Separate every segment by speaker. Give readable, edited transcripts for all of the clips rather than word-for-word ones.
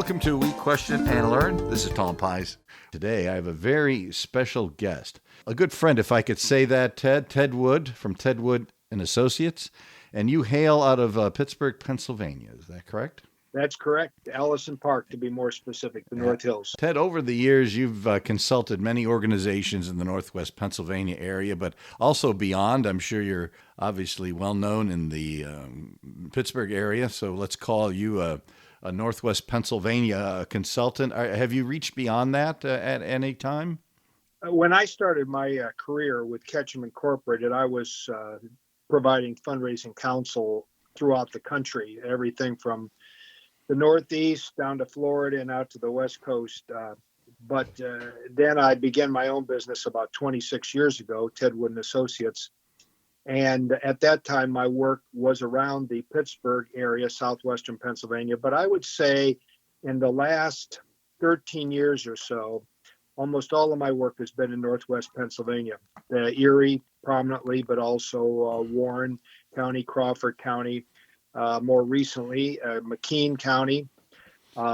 Speaker 1: Welcome to We Question and Learn. This is Tom Pysz. Today I have a very special guest, a good friend, if I could say that, Ted Wood from Ted Wood and Associates. And you hail out of Pittsburgh, Pennsylvania. Is that correct?
Speaker 2: That's correct. Allison Park, to be more specific, the North Hills.
Speaker 1: Ted, over the years, you've consulted many organizations in the Northwest Pennsylvania area, but also beyond. I'm sure you're obviously well known in the Pittsburgh area, so let's call you a Northwest Pennsylvania consultant. Have you reached beyond that at any time?
Speaker 2: When I started my career with Ketchum Incorporated, I was providing fundraising counsel throughout the country, everything from the Northeast down to Florida and out to the West Coast. But then I began my own business about 26 years ago, Ted Wood and Associates. And at that time, my work was around the Pittsburgh area, southwestern Pennsylvania. But I would say in the last 13 years or so, almost all of my work has been in Northwest Pennsylvania, Erie prominently, but also Warren County, Crawford County, more recently, McKean County.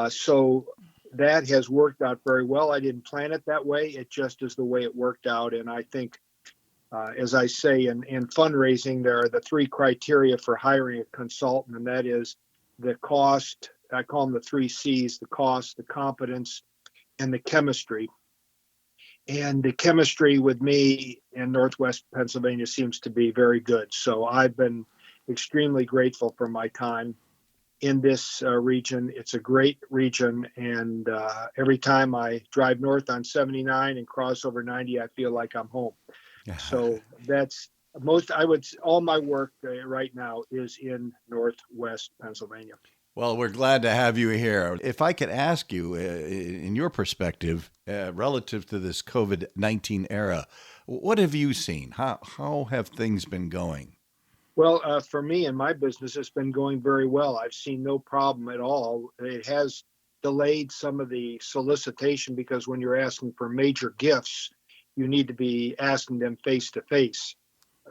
Speaker 2: So that has worked out very well. I didn't plan it that way. It just is the way it worked out. And I think, as I say, in fundraising, there are the three criteria for hiring a consultant, and that is the cost. I call them the three C's: the cost, the competence, and the chemistry. And the chemistry with me in Northwest Pennsylvania seems to be very good. So I've been extremely grateful for my time in this region. It's a great region. And every time I drive north on 79 and cross over 90, I feel like I'm home. So that's all my work right now is in Northwest Pennsylvania.
Speaker 1: Well, we're glad to have you here. If I could ask you, in your perspective, relative to this COVID-19 era, what have you seen? How have things been going?
Speaker 2: Well, for me and my business, it's been going very well. I've seen no problem at all. It has delayed some of the solicitation because when you're asking for major gifts, you need to be asking them face to face.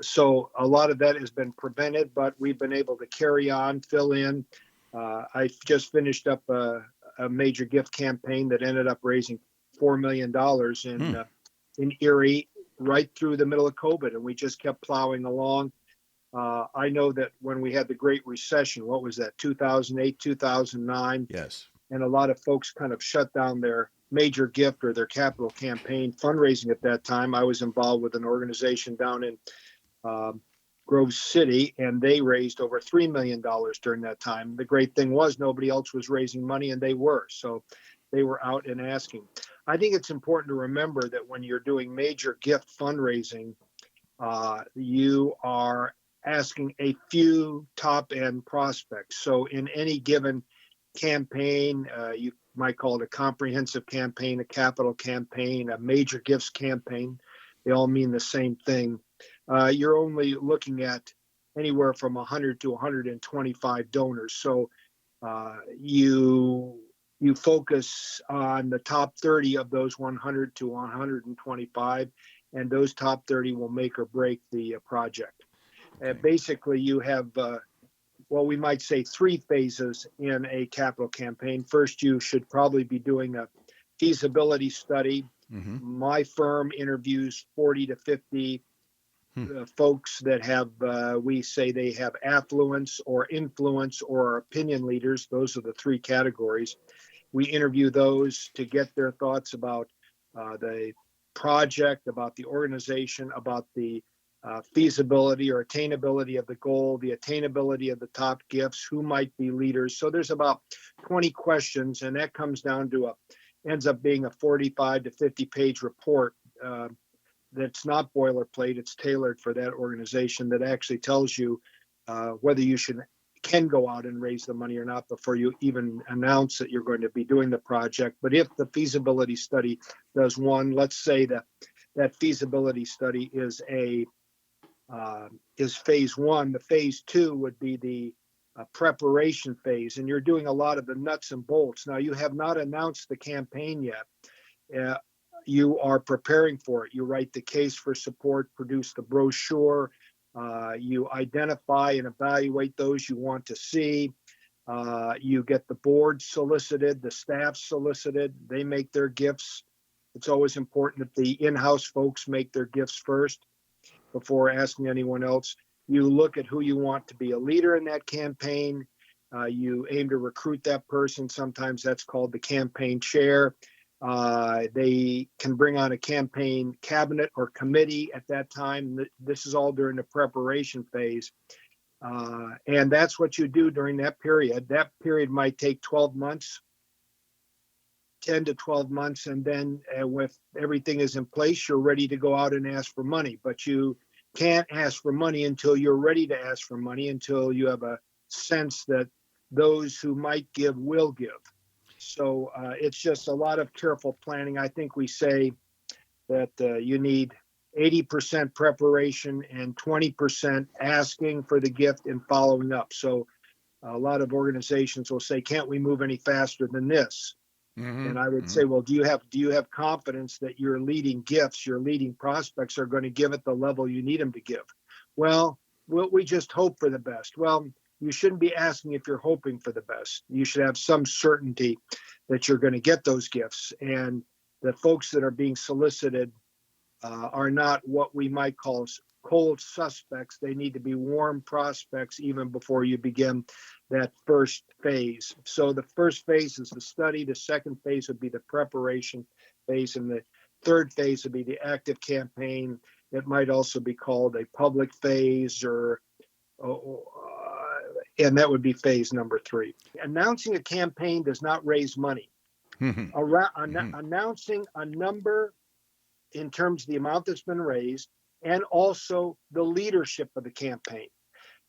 Speaker 2: So a lot of that has been prevented, but we've been able to carry on, fill in. I just finished up a major gift campaign that ended up raising $4 million in Erie right through the middle of COVID, and we just kept plowing along. I know that when we had the Great Recession, what was that, 2008, 2009?
Speaker 1: Yes.
Speaker 2: And a lot of folks kind of shut down their major gift or their capital campaign fundraising at that time. I was involved with an organization down in Grove City, and they raised over $3 million during that time. The great thing was nobody else was raising money, and they were. So they were out and asking. I think it's important to remember that when you're doing major gift fundraising, you are asking a few top-end prospects. So in any given campaign, you might call it a comprehensive campaign, a capital campaign, a major gifts campaign. They all mean the same thing. You're only looking at anywhere from 100 to 125 donors. So you focus on the top 30 of those 100 to 125, and those top 30 will make or break the project. Basically, you have, we might say three phases in a capital campaign. First, you should probably be doing a feasibility study. Mm-hmm. My firm interviews 40 to 50 folks that have, we say they have affluence or influence or opinion leaders. Those are the three categories. We interview those to get their thoughts about the project, about the organization, about the feasibility or attainability of the goal, the attainability of the top gifts, who might be leaders. So there's about 20 questions, and that comes down to ends up being a 45 to 50 page report that's not boilerplate. It's tailored for that organization that actually tells you whether you can go out and raise the money or not before you even announce that you're going to be doing the project. But if the feasibility study does let's say that feasibility study is phase one. The phase two would be the preparation phase, and you're doing a lot of the nuts and bolts. Now, you have not announced the campaign yet. You are preparing for it. You write the case for support, produce the brochure, you identify and evaluate those you want to see. You get the board solicited, the staff solicited, they make their gifts. It's always important that the in-house folks make their gifts first before asking anyone else. You look at who you want to be a leader in that campaign. You aim to recruit that person. Sometimes that's called the campaign chair. They can bring on a campaign cabinet or committee at that time. This is all during the preparation phase. And that's what you do during that period. That period might take 12 months, 10 to 12 months. And then with everything is in place, you're ready to go out and ask for money. But you can't ask for money until you're ready to ask for money, until you have a sense that those who might give will give. So it's just a lot of careful planning. I think we say that you need 80% preparation and 20% asking for the gift and following up. So a lot of organizations will say, can't we move any faster than this? Mm-hmm. And I would say, well, do you have confidence that your leading gifts, your leading prospects are going to give at the level you need them to give? Well, we just hope for the best. Well, you shouldn't be asking if you're hoping for the best. You should have some certainty that you're going to get those gifts. And the folks that are being solicited are not what we might call cold suspects. They need to be warm prospects even before you begin that first phase. So the first phase is the study. The second phase would be the preparation phase. And the third phase would be the active campaign. It might also be called a public phase, and that would be phase number 3. Announcing a campaign does not raise money. Announcing a number in terms of the amount that's been raised, and also the leadership of the campaign.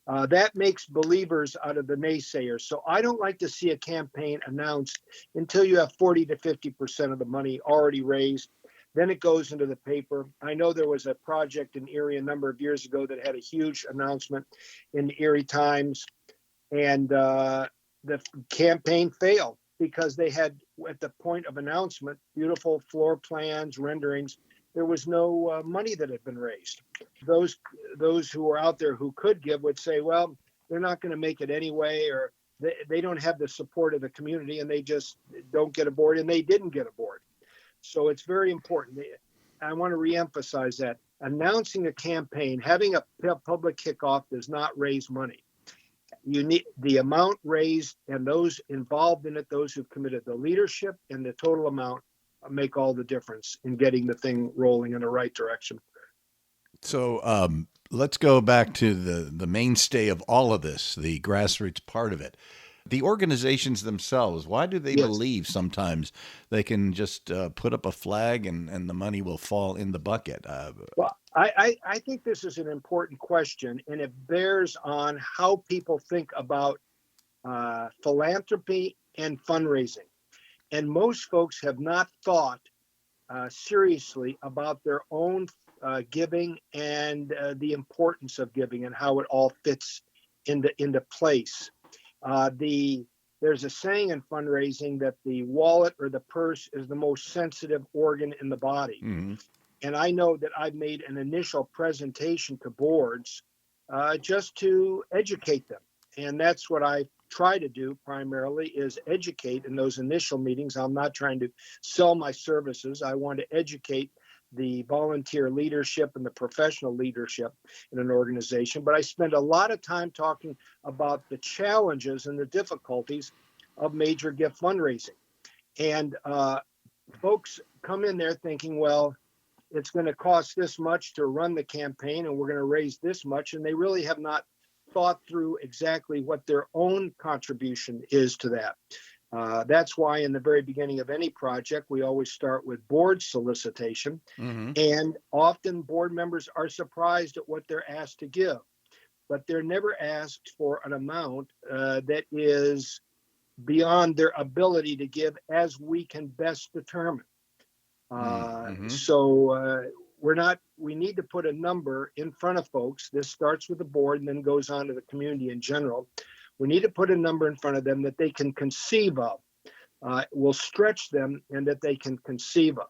Speaker 2: That makes believers out of the naysayers. So I don't like to see a campaign announced until you have 40 to 50% of the money already raised. Then it goes into the paper. I know there was a project in Erie a number of years ago that had a huge announcement in the Erie Times, and the campaign failed because they had, at the point of announcement, beautiful floor plans, renderings. There was no money that had been raised. Those who were out there who could give would say, well, they're not going to make it anyway, or they don't have the support of the community, and they just don't get aboard, and they didn't get aboard. So it's very important. I want to reemphasize that. Announcing a campaign, having a public kickoff does not raise money. You need the amount raised, and those involved in it, those who've committed the leadership, and the total amount make all the difference in getting the thing rolling in the right direction.
Speaker 1: So let's go back to the mainstay of all of this, the grassroots part of it. The organizations themselves, why do they believe sometimes they can just put up a flag and the money will fall in the bucket?
Speaker 2: Well, I think this is an important question, and it bears on how people think about philanthropy and fundraising. And most folks have not thought seriously about their own giving and the importance of giving and how it all fits into place. There's a saying in fundraising that the wallet or the purse is the most sensitive organ in the body. Mm-hmm. And I know that I've made an initial presentation to boards just to educate them. And that's what I try to do primarily, is educate in those initial meetings. I'm not trying to sell my services. I want to educate the volunteer leadership and the professional leadership in an organization. But I spend a lot of time talking about the challenges and the difficulties of major gift fundraising. And folks come in there thinking, well, it's going to cost this much to run the campaign, and we're going to raise this much. And they really have not thought through exactly what their own contribution is to that. That's why in the very beginning of any project, we always start with board solicitation. Mm-hmm. And often board members are surprised at what they're asked to give, but they're never asked for an amount that is beyond their ability to give as we can best determine. Mm-hmm. So we need to put a number in front of folks. This starts with the board and then goes on to the community in general. We need to put a number in front of them that they can conceive of, will stretch them, and that they can conceive of.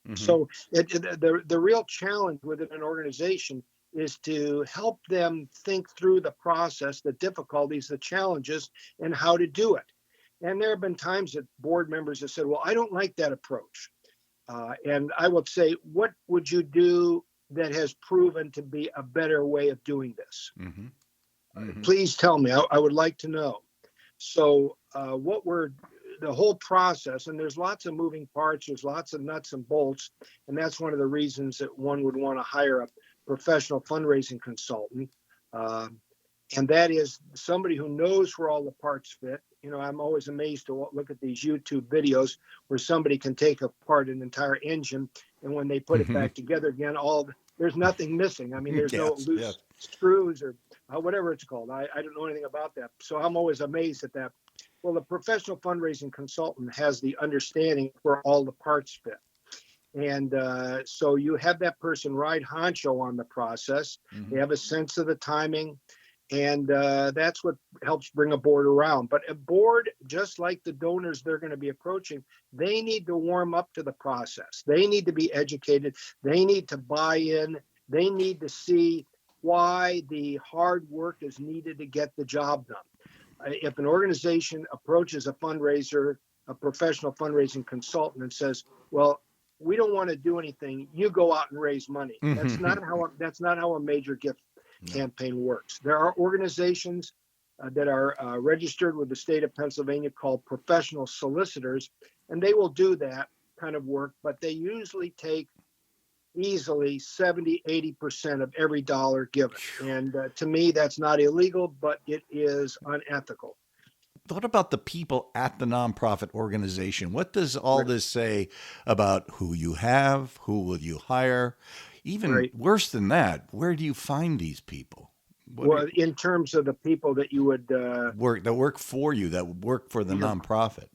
Speaker 2: Mm-hmm. So the real challenge within an organization is to help them think through the process, the difficulties, the challenges, and how to do it. And there have been times that board members have said, well, I don't like that approach. And I would say, what would you do that has proven to be a better way of doing this?
Speaker 1: Mm-hmm. Mm-hmm.
Speaker 2: Please tell me. I would like to know. So the whole process, and there's lots of moving parts, there's lots of nuts and bolts, and that's one of the reasons that one would want to hire a professional fundraising consultant. And that is somebody who knows where all the parts fit. You know, I'm always amazed to look at these YouTube videos where somebody can take apart an entire engine, and when they put it back together again, there's nothing missing. I mean, there's no loose screws or whatever it's called. I don't know anything about that. So I'm always amazed at that. Well, the professional fundraising consultant has the understanding where all the parts fit. And so you have that person ride honcho on the process. They have a sense of the timing. And that's what helps bring a board around. But a board, just like the donors they're going to be approaching, they need to warm up to the process. They need to be educated. They need to buy in. They need to see why the hard work is needed to get the job done. If an organization approaches a fundraiser, a professional fundraising consultant, and says, well, we don't want to do anything, you go out and raise money. That's not how a major gift campaign works. There are organizations that are registered with the state of Pennsylvania called professional solicitors, and they will do that kind of work, but they usually take easily 70-80% of every dollar given. And to me, that's not illegal, but it is unethical.
Speaker 1: What about the people at the nonprofit organization? What does all this say about who you have, who will you hire? Even worse than that, where do you find these people?
Speaker 2: In terms of the people that you would
Speaker 1: work for you, that work for the nonprofit.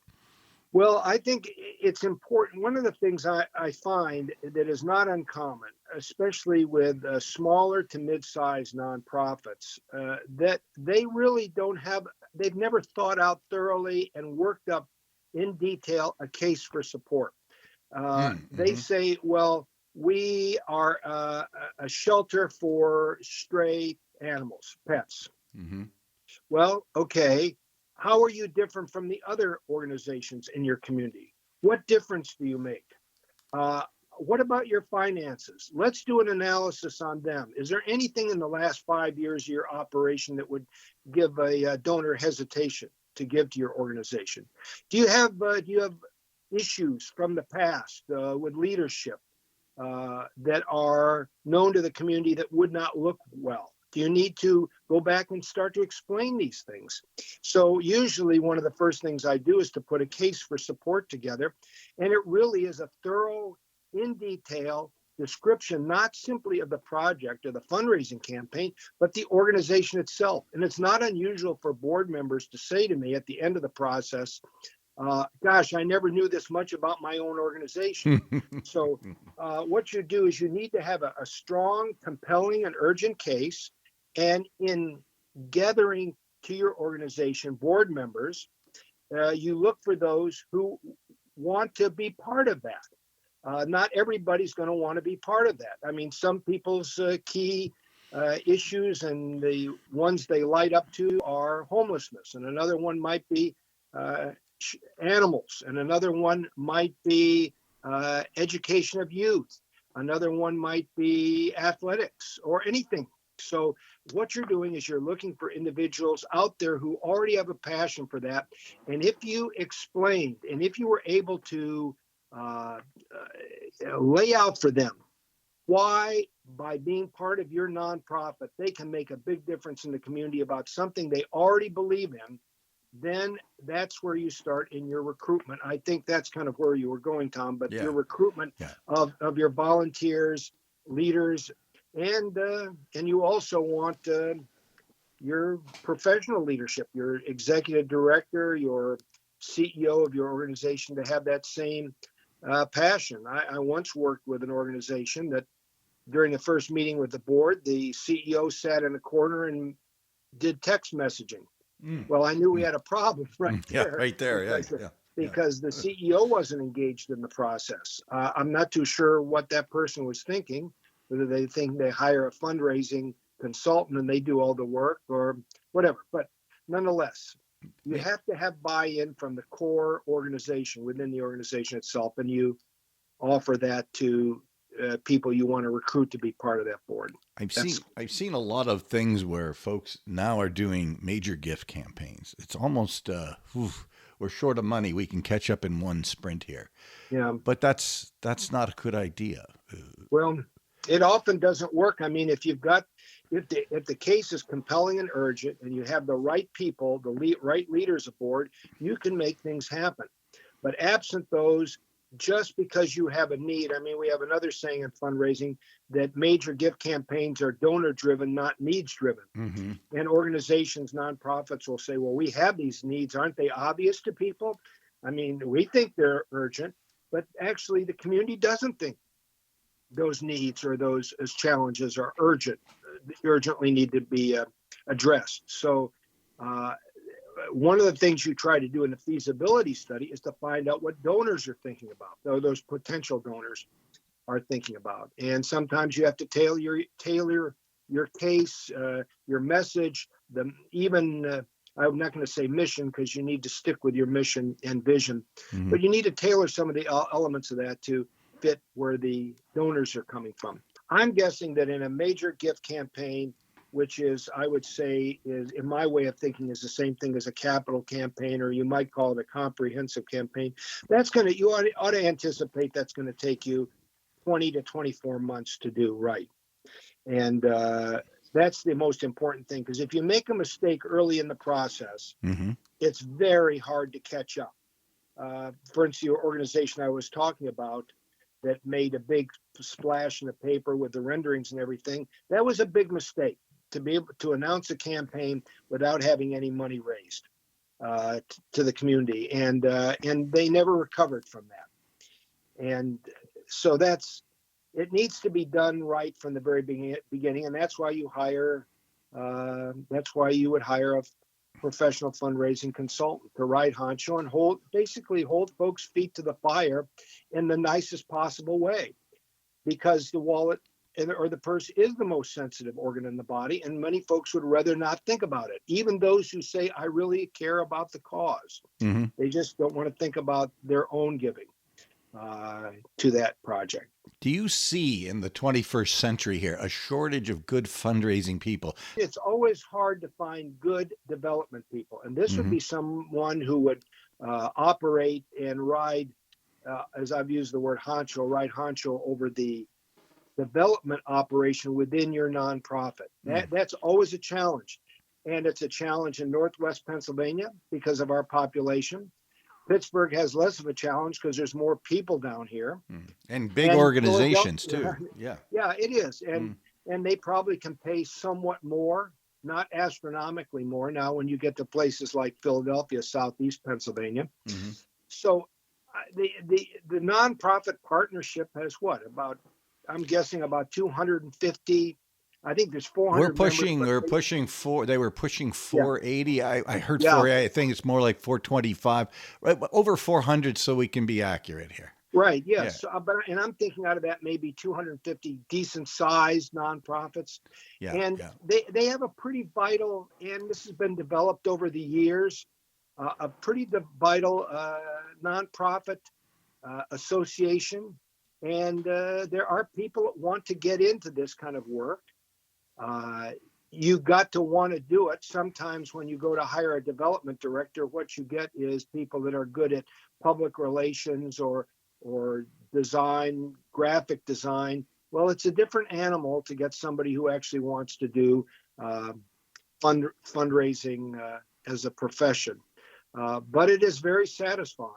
Speaker 2: Well, I think it's important. One of the things I find that is not uncommon, especially with smaller to mid-sized nonprofits, that they really they've never thought out thoroughly and worked up in detail a case for support. They say, well, we are a shelter for stray animals, pets. Well, okay. How are you different from the other organizations in your community? What difference do you make? What about your finances? Let's do an analysis on them. Is there anything in the last 5 years of your operation that would give a donor hesitation to give to your organization? Do you have issues from the past with leadership that are known to the community that would not look well? Do you need to go back and start to explain these things? So usually one of the first things I do is to put a case for support together. And it really is a thorough, in detail description, not simply of the project or the fundraising campaign, but the organization itself. And it's not unusual for board members to say to me at the end of the process, gosh, I never knew this much about my own organization. So what you do is you need to have a strong, compelling, and urgent case. And in gathering to your organization board members, you look for those who want to be part of that. Not everybody's going to want to be part of that. I mean, some people's key issues and the ones they light up to are homelessness, and another one might be animals, and another one might be education of youth. Another one might be athletics or anything. So what you're doing is you're looking for individuals out there who already have a passion for that. And if you explained, and if you were able to lay out for them why, by being part of your nonprofit, they can make a big difference in the community about something they already believe in, then that's where you start in your recruitment. I think that's kind of where you were going, Tom, but your recruitment of your volunteers, leaders, and you also want your professional leadership, your executive director, your CEO of your organization to have that same passion. I once worked with an organization that during the first meeting with the board, the CEO sat in a corner and did text messaging. Well, I knew we had a problem right there. Because the CEO wasn't engaged in the process. I'm not too sure what that person was thinking. whether they think they hire a fundraising consultant and they do all the work or whatever. But nonetheless, you have to have buy-in from the core organization within the organization itself, and you offer that to people you want to recruit to be part of that board.
Speaker 1: I've seen a lot of things where folks now are doing major gift campaigns. It's almost we're short of money. We can catch up in one sprint here.
Speaker 2: Yeah,
Speaker 1: but that's not a good idea.
Speaker 2: Well, it often doesn't work. I mean, if the case is compelling and urgent, and you have the right people, the right leaders aboard, you can make things happen. But absent those, just because you have a need, I mean, we have another saying in fundraising that major gift campaigns are donor-driven, not needs-driven.
Speaker 1: Mm-hmm.
Speaker 2: And organizations, nonprofits will say, well, we have these needs. Aren't they obvious to people? I mean, we think they're urgent, but actually the community doesn't think those needs or those as challenges are urgently need to be addressed. So one of the things you try to do in a feasibility study is to find out what donors are thinking about, or those potential donors are thinking about. And sometimes you have to tailor your case, your message, I'm not going to say mission because you need to stick with your mission and vision,
Speaker 1: mm-hmm.
Speaker 2: but you need to tailor some of the elements of that to fit where the donors are coming from. I'm guessing that in a major gift campaign, which is, I would say, is in my way of thinking, is the same thing as a capital campaign, or you might call it a comprehensive campaign. You ought to anticipate that's going to take you 20 to 24 months to do right. And that's the most important thing, because if you make a mistake early in the process,
Speaker 1: mm-hmm.
Speaker 2: it's very hard to catch up. For instance, your organization I was talking about that made a big splash in the paper with the renderings and everything, that was a big mistake, to be able to announce a campaign without having any money raised to the community. And they never recovered from that. And so it needs to be done right from the very beginning. And that's why you would hire a professional fundraising consultant to ride honcho and hold folks' feet to the fire in the nicest possible way, because the wallet or the purse is the most sensitive organ in the body, and many folks would rather not think about it. Even those who say, I really care about the cause,
Speaker 1: mm-hmm.
Speaker 2: they just don't want to think about their own giving to that project.
Speaker 1: Do you see in the 21st century here a shortage of good fundraising people?
Speaker 2: It's always hard to find good development people. And this
Speaker 1: mm-hmm.
Speaker 2: would be someone who would operate and ride, as I've used the word ride honcho over the development operation within your nonprofit. That's always a challenge. And it's a challenge in Northwest Pennsylvania because of our population. Pittsburgh has less of a challenge because there's more people down here.
Speaker 1: And big organizations too. Yeah.
Speaker 2: Yeah, it is. And they probably can pay somewhat more, not astronomically more now when you get to places like Philadelphia, Southeast Pennsylvania.
Speaker 1: Mm-hmm.
Speaker 2: So the nonprofit partnership has I'm guessing about 250. I think there's 400.
Speaker 1: They were pushing 480. Yeah. I heard 480. I think it's more like 425. Right, over 400, so we can be accurate here.
Speaker 2: Right. Yes. Yeah. And I'm thinking out of that maybe 250 decent sized nonprofits.
Speaker 1: Yeah.
Speaker 2: And they have a pretty vital, and this has been developed over the years, a pretty vital nonprofit association. And there are people that want to get into this kind of work. You got to want to do it. Sometimes when you go to hire a development director, what you get is people that are good at public relations or design, graphic design. Well, it's a different animal to get somebody who actually wants to do fundraising as a profession. But it is very satisfying.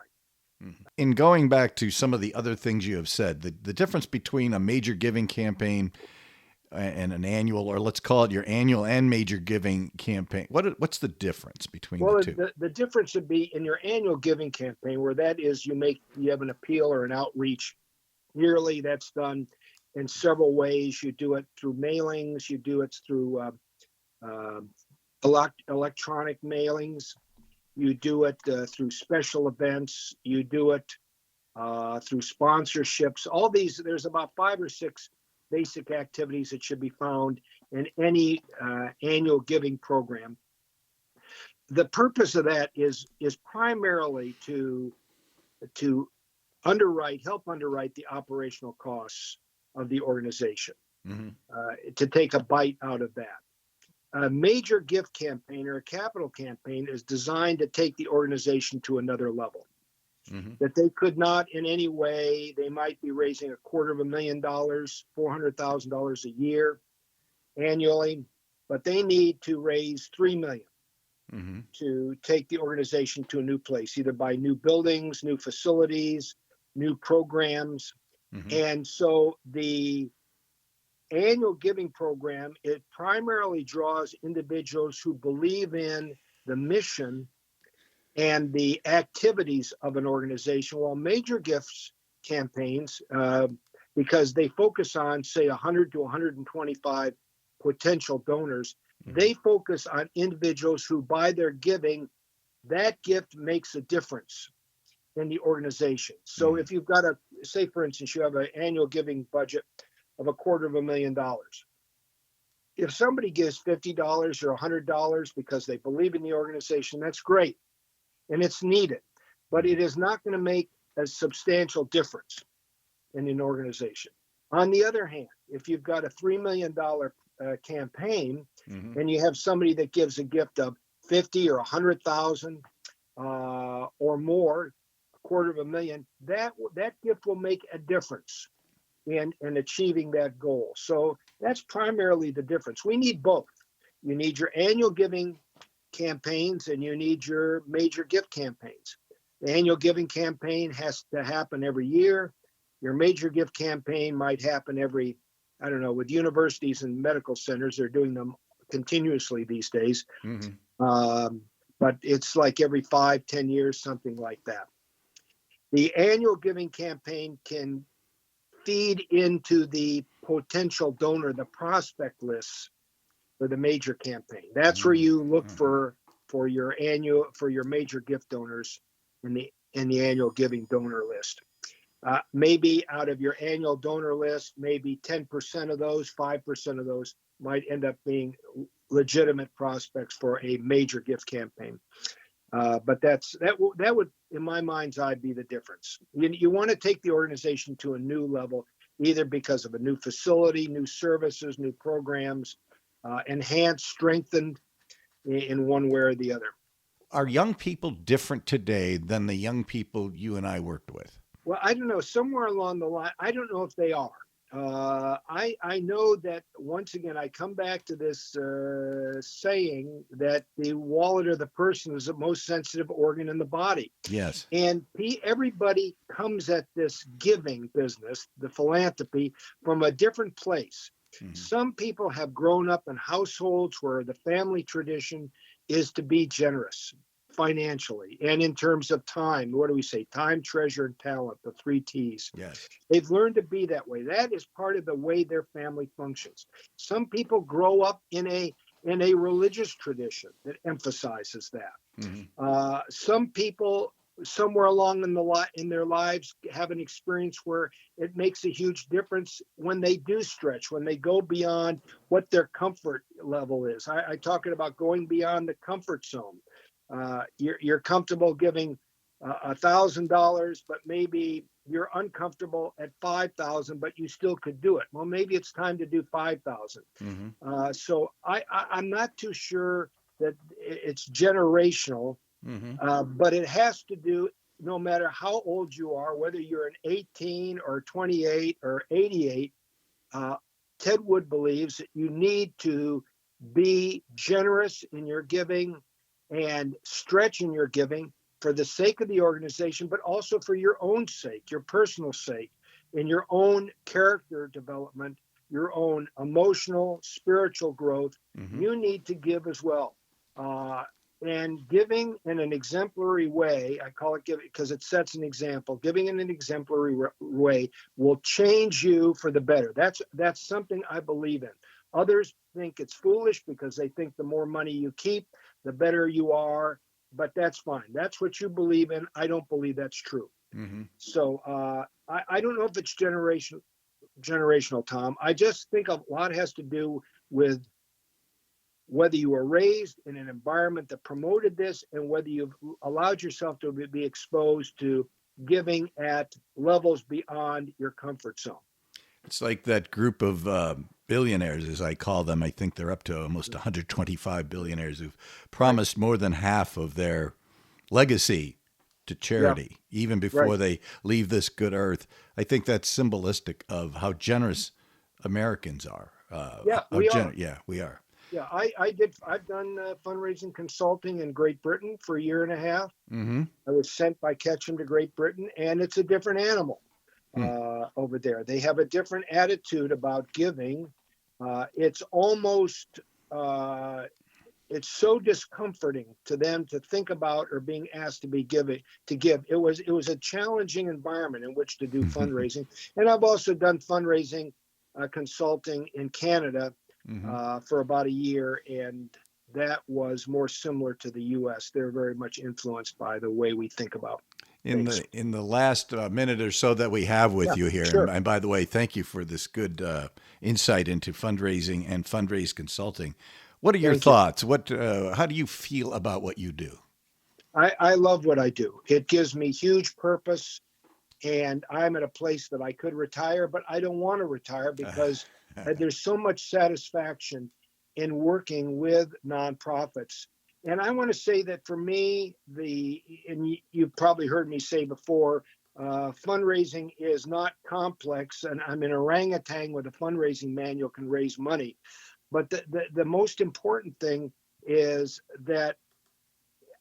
Speaker 1: In going back to some of the other things you have said, the difference between a major giving campaign and an annual, or let's call it your annual and major giving campaign, what's the difference between the two?
Speaker 2: The difference would be in your annual giving campaign, where that is you have an appeal or an outreach yearly. That's done in several ways. You do it through mailings. You do it through electronic mailings. You do it through special events. You do it through sponsorships. All these, there's about 5 or 6 basic activities that should be found in any annual giving program. The purpose of that is primarily to help underwrite the operational costs of the organization, to take a bite out of that. A major gift campaign or a capital campaign is designed to take the organization to another level. That they could not in any way, they might be raising $250,000, $400,000 a year annually, but they need to raise $3 million to take the organization to a new place, either by new buildings, new facilities, new programs. And so the annual giving program, it primarily draws individuals who believe in the mission and the activities of an organization, while major gifts campaigns, because they focus on, say, 100 to 125 potential donors, they focus on individuals who, by their giving, that gift makes a difference in the organization. So if you've got say, for instance, you have an annual giving budget of $250,000. If somebody gives $50 or $100 because they believe in the organization, that's great. And it's needed, but it is not going to make a substantial difference in an organization. On the other hand, if you've got a $3 million campaign and you have somebody that gives a gift of 50 or 100,000 or more, $250,000, that gift will make a difference in achieving that goal. So that's primarily the difference. We need both. You need your annual giving campaigns and you need your major gift campaigns. The annual giving campaign has to happen every year. Your major gift campaign might happen every, I don't know, with universities and medical centers, they're doing them continuously these days. But it's like every 5-10 years, something like that. The annual giving campaign can feed into the potential donor, the prospect lists for the major campaign. That's where you look for your major gift donors in the annual giving donor list. Maybe out of your annual donor list, maybe 10% of those, 5% of those might end up being legitimate prospects for a major gift campaign. But that would, in my mind's eye, be the difference. You want to take the organization to a new level, either because of a new facility, new services, new programs, enhanced, strengthened in one way or the other.
Speaker 1: Are young people different today than the young people you and I worked with?
Speaker 2: Well, I don't know. Somewhere along the line, I don't know if they are. I know that, once again, I come back to this saying that the wallet of the person is the most sensitive organ in the body.
Speaker 1: Yes.
Speaker 2: And everybody comes at this giving business, the philanthropy, from a different place. Some people have grown up in households where the family tradition is to be generous financially and in terms of time. What do we say? Time, treasure, and talent, the 3 T's.
Speaker 1: Yes.
Speaker 2: They've learned to be that way. That is part of the way their family functions. Some people grow up in a religious tradition that emphasizes that. Some people, somewhere along in their lives, have an experience where it makes a huge difference when they do stretch, when they go beyond what their comfort level is. I talking about going beyond the comfort zone. You're comfortable giving $1,000, but maybe you're uncomfortable at 5,000, but you still could do it. Well, maybe it's time to do 5,000. So I'm not too sure that it's generational, but it has to do, no matter how old you are, whether you're an 18 or 28 or 88, Ted Wood believes that you need to be generous in your giving and stretch in your giving for the sake of the organization, but also for your own sake, your personal sake, in your own character development, your own emotional, spiritual growth. You need to give as well. And giving in an exemplary way, I call it giving because it sets an example. Giving in an exemplary way will change you for the better. That's something I believe in. Others think it's foolish because they think the more money you keep, the better you are. But that's fine. That's what you believe in. I don't believe that's true. So I don't know if it's generational generational, Tom. I just think a lot has to do with whether you were raised in an environment that promoted this and whether you've allowed yourself to be exposed to giving at levels beyond your comfort zone.
Speaker 1: It's like that group of billionaires, as I call them. I think they're up to almost 125 billionaires who've promised more than half of their legacy to charity, even before they leave this good earth. I think that's symbolistic of how generous Americans are.
Speaker 2: We are.
Speaker 1: Yeah, we are.
Speaker 2: Yeah, I've done fundraising consulting in Great Britain for a year and a half.
Speaker 1: Mm-hmm.
Speaker 2: I was sent by Ketchum to Great Britain, and it's a different animal over there. They have a different attitude about giving. It's almost, it's so discomforting to them to think about or being asked to give. It was a challenging environment in which to do fundraising. And I've also done fundraising consulting in Canada for about a year, and that was more similar to the U.S. They're very much influenced by the way we think about things.
Speaker 1: In the last minute or so that we have with you here,
Speaker 2: sure.
Speaker 1: and by the way, thank you for this good insight into fundraising and fundraise consulting. What are your thoughts? How do you feel about what you do?
Speaker 2: I love what I do. It gives me huge purpose, and I'm at a place that I could retire, but I don't want to retire because there's so much satisfaction in working with nonprofits. And I want to say that for me, and you've probably heard me say before, fundraising is not complex, and I'm an orangutan with a fundraising manual can raise money. But the most important thing is that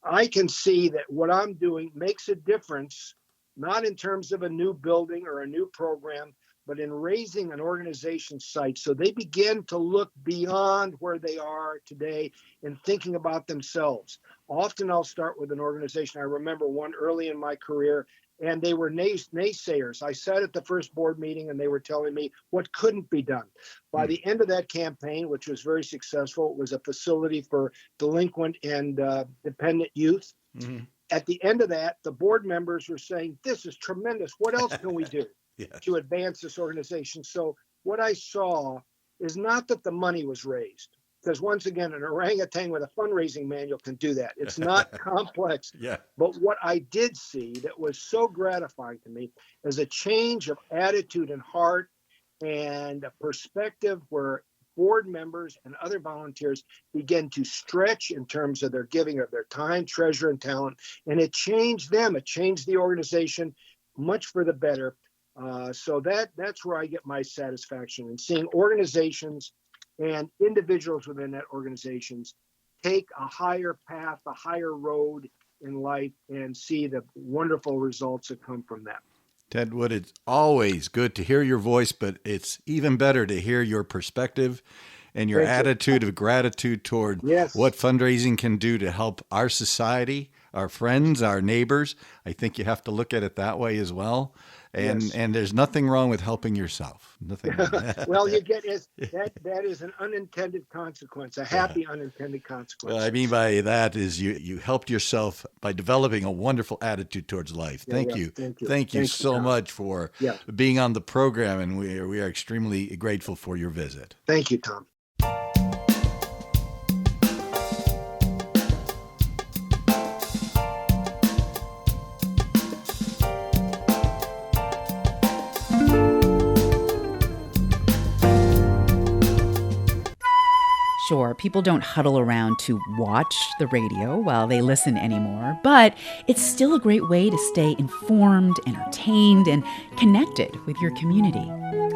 Speaker 2: I can see that what I'm doing makes a difference, not in terms of a new building or a new program, but in raising an organization's sight so they begin to look beyond where they are today and thinking about themselves. Often I'll start with an organization. I remember one early in my career, and they were naysayers. I sat at the first board meeting and they were telling me what couldn't be done. By the end of that campaign, which was very successful, it was a facility for delinquent and dependent youth. Mm-hmm. At the end of that, the board members were saying, "This is tremendous. What else can we do to advance this organization?" So what I saw is not that the money was raised, because once again, an orangutan with a fundraising manual can do that. It's not complex. But what I did see that was so gratifying to me is a change of attitude and heart and a perspective where board members and other volunteers begin to stretch in terms of their giving of their time, treasure, and talent. And it changed them. It changed the organization much for the better. So that's where I get my satisfaction in seeing organizations and individuals within that organizations take a higher path, a higher road in life, and see the wonderful results that come from that.
Speaker 1: Ted Wood, it's always good to hear your voice, but it's even better to hear your perspective and your attitude of gratitude toward what fundraising can do to help our society, our friends, our neighbors. I think you have to look at it that way as well. And there's nothing wrong with helping yourself. Nothing.
Speaker 2: Well, you get that is an unintended consequence, a happy unintended consequence.
Speaker 1: What I mean by that is you helped yourself by developing a wonderful attitude towards life. Thank you so much for being on the program, and we are extremely grateful for your visit.
Speaker 2: Thank you, Tom.
Speaker 3: Sure, people don't huddle around to watch the radio while they listen anymore, but it's still a great way to stay informed, entertained, and connected with your community.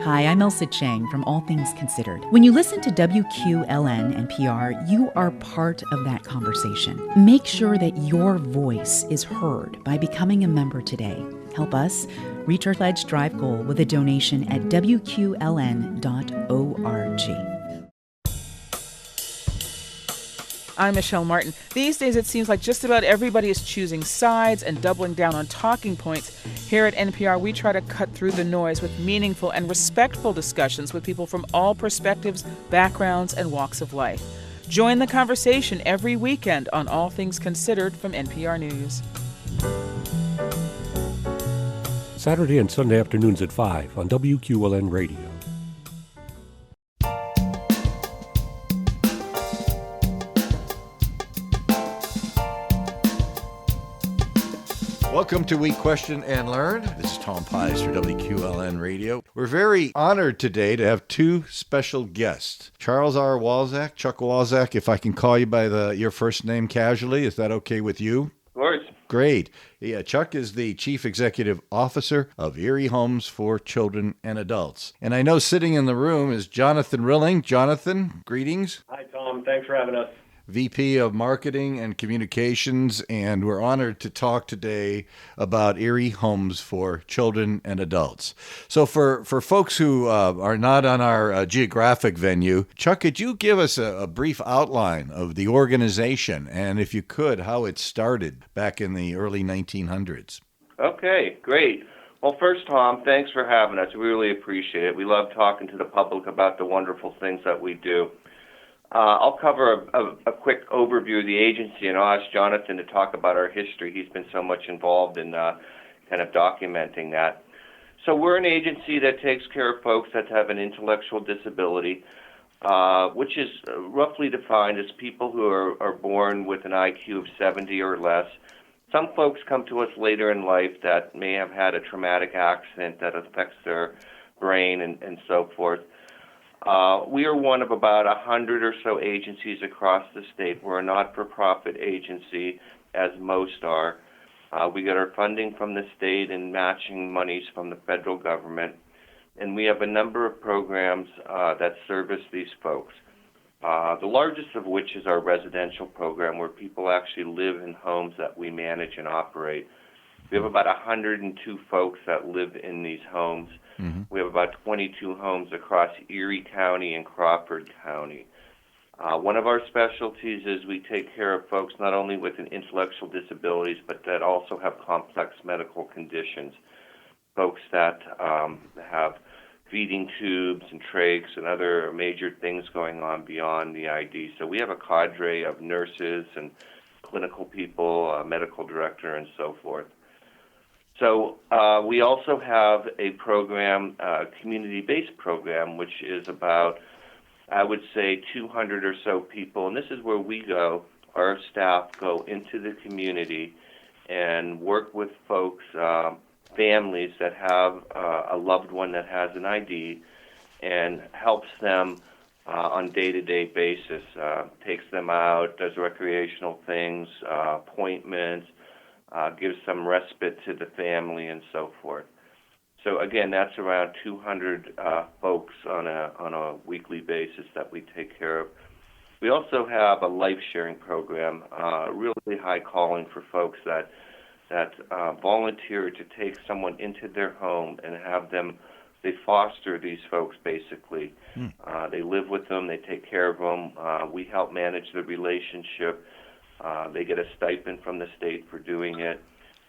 Speaker 3: Hi, I'm Elsa Chang from All Things Considered. When you listen to WQLN NPR, you are part of that conversation. Make sure that your voice is heard by becoming a member today. Help us reach our Pledge Drive goal with a donation at WQLN.org.
Speaker 4: I'm Michelle Martin. These days, it seems like just about everybody is choosing sides and doubling down on talking points. Here at NPR, we try to cut through the noise with meaningful and respectful discussions with people from all perspectives, backgrounds, and walks of life. Join the conversation every weekend on All Things Considered from NPR News.
Speaker 5: Saturday and Sunday afternoons at 5 on WQLN Radio.
Speaker 1: Welcome to We Question and Learn. This is Tom Pysz for WQLN Radio. We're very honored today to have two special guests. Charles R. Walczak, Chuck Walczak, if I can call you by your first name casually. Is that okay with you?
Speaker 6: Of course.
Speaker 1: Great. Yeah, Chuck is the Chief Executive Officer of Erie Homes for Children and Adults. And I know sitting in the room is Jonathan Rilling. Jonathan, greetings.
Speaker 6: Hi, Tom. Thanks for having us.
Speaker 1: VP of Marketing and Communications, and we're honored to talk today about Erie Homes for Children and Adults. So for folks who are not on our geographic venue, Chuck, could you give us a brief outline of the organization, and if you could, how it started back in the early 1900s?
Speaker 6: Okay, great. Well, first, Tom, thanks for having us. We really appreciate it. We love talking to the public about the wonderful things that we do. I'll cover a quick overview of the agency, and I'll ask Jonathan to talk about our history. He's been so much involved in kind of documenting that. So we're an agency that takes care of folks that have an intellectual disability, which is roughly defined as people who are born with an IQ of 70 or less. Some folks come to us later in life that may have had a traumatic accident that affects their brain and so forth. We are one of about 100 or so agencies across the state. We're a not-for-profit agency, as most are. We get our funding from the state and matching monies from the federal government. And we have a number of programs that service these folks. The largest of which is our residential program, where people actually live in homes that we manage and operate. We have about 102 folks that live in these homes. Mm-hmm. We have about 22 homes across Erie County and Crawford County. One of our specialties is we take care of folks not only with intellectual disabilities, but that also have complex medical conditions. Folks that have feeding tubes and trachs and other major things going on beyond the ID. So we have a cadre of nurses and clinical people, a medical director, and so forth. So we also have a program, a community-based program, which is about, I would say, 200 or so people. And this is where we go, our staff go into the community and work with folks, families that have a loved one that has an ID, and helps them on day-to-day basis, takes them out, does recreational things, appointments, gives some respite to the family and so forth. So again, that's around 200 folks on a weekly basis that we take care of. We also have a life-sharing program, really high calling for folks that volunteer to take someone into their home and have them. They foster these folks basically. They live with them. They take care of them. We help manage the relationship. They get a stipend from the state for doing it,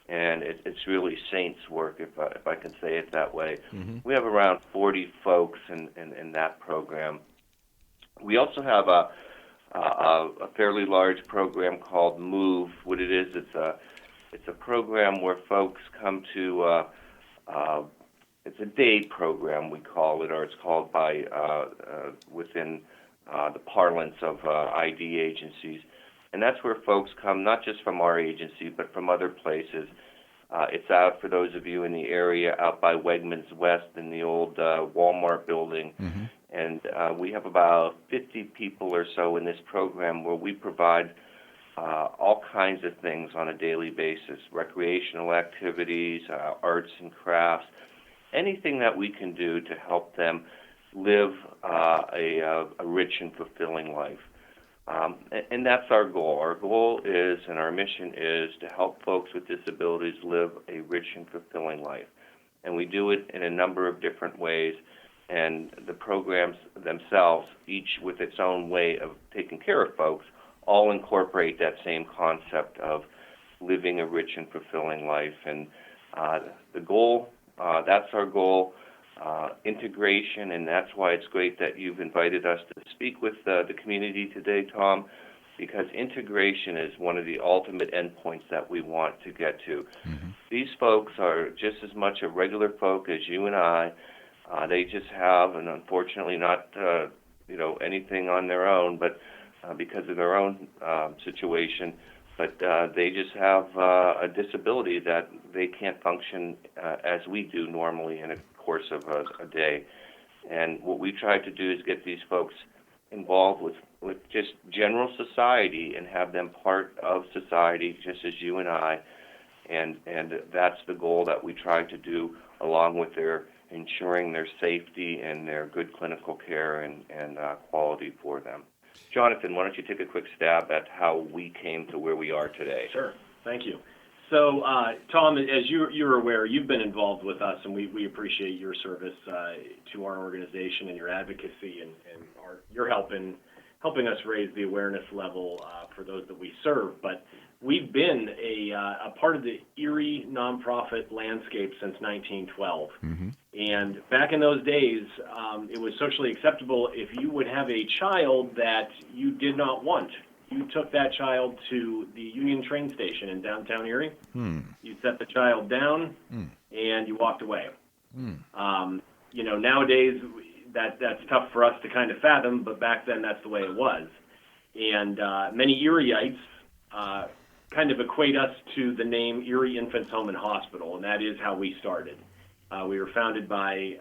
Speaker 6: and it's really saints' work, if I can say it that way. Mm-hmm. We have around 40 folks in that program. We also have a fairly large program called MOVE. What it is, it's a program where folks come to. It's a day program, we call it, or it's called by within the parlance of ID agencies. And that's where folks come, not just from our agency, but from other places. It's out, for those of you in the area, out by Wegmans West in the old Walmart building. Mm-hmm. And we have about 50 people or so in this program where we provide all kinds of things on a daily basis, recreational activities, arts and crafts, anything that we can do to help them live a rich and fulfilling life. And that's our goal. Our goal is, and our mission is, to help folks with disabilities live a rich and fulfilling life. And we do it in a number of different ways. And the programs themselves, each with its own way of taking care of folks, all incorporate that same concept of living a rich and fulfilling life. And the goal, that's our goal. Integration, and that's why it's great that you've invited us to speak with the community today, Tom. because integration is one of the ultimate endpoints that we want to get to. These folks are just as much a regular folk as you and I. They just have, and unfortunately not, anything on their own, but because of their own situation, but they just have a disability that they can't function as we do normally in a course of a day. And what we try to do is get these folks involved with just general society and have them part of society just as you and I. And that's the goal that we try to do, along with their ensuring their safety and their good clinical care and quality for them. Jonathan, why don't you take a quick stab at how we came to where we are today?
Speaker 7: Sure. Thank you. So, Tom, as you're aware, you've been involved with us, and we appreciate your service to our organization and your advocacy, and you're helping us raise the awareness level for those that we serve. But we've been a part of the Erie nonprofit landscape since 1912. And back in those days, it was socially acceptable if you would have a child that you did not want. You took that child to the Union train station in downtown Erie. You set the child down, and you walked away. Nowadays, that's tough for us to kind of fathom, but back then that's the way it was. And many Erieites kind of equate us to the name Erie Infants Home and Hospital, and that is how we started. We were founded by